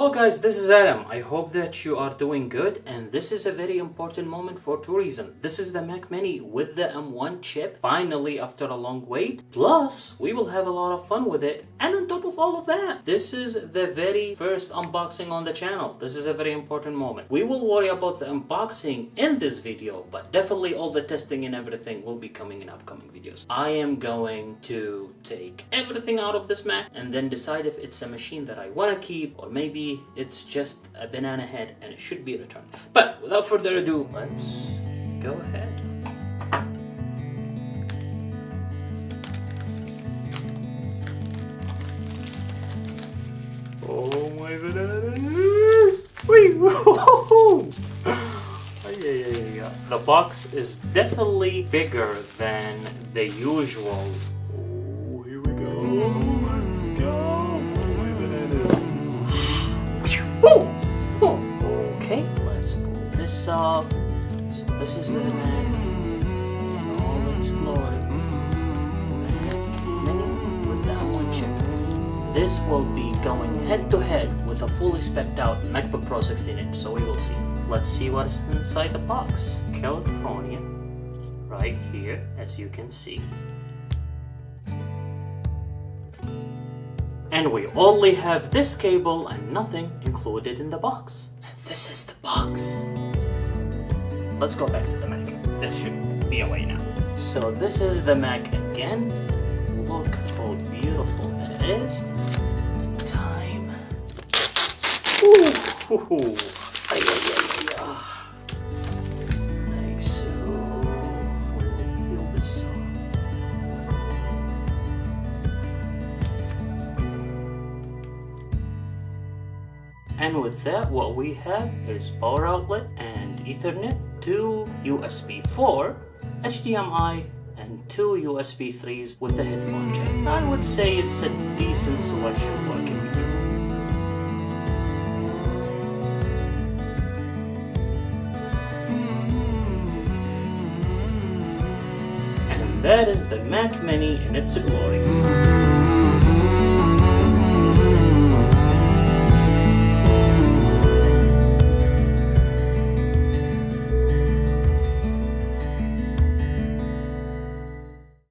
Hello guys, this is Adam. I hope that you are doing good, and this is a very important moment for two reasons. This is the Mac Mini with the M1 chip, finally after a long wait. Plus, we will have a lot of fun with it, and on top of all of that, this is the very first unboxing on the channel. This is a very important moment. We will worry about the unboxing in this video, but definitely all the testing and everything will be coming in upcoming videos. I am going to take everything out of this Mac and then decide if it's a machine that I want to keep, or maybe it's just a banana head and it should be returned. But without further ado, let's go ahead. Oh my goodness! The box is definitely bigger than the usual. Oh, here we go. Let's go. Okay, let's pull this up. So this is the Mac in all its glory. Mac Mini with the M1 chip. This will be going head to head with a fully spec'd out MacBook Pro 16-inch, so we will see. Let's see what's inside the box. California, right here, as you can see. And we only have this cable and nothing included in the box. And this is the box. Let's go back to the Mac. This should be away now. So this is the Mac again. Look how beautiful it is. In time. Ooh. Nice. Peel this off. And with that, what we have is power outlet and Ethernet, 2 USB 4, HDMI, and 2 USB 3s with a headphone jack. I would say it's a decent selection for a computer. And that is the Mac Mini in its glory.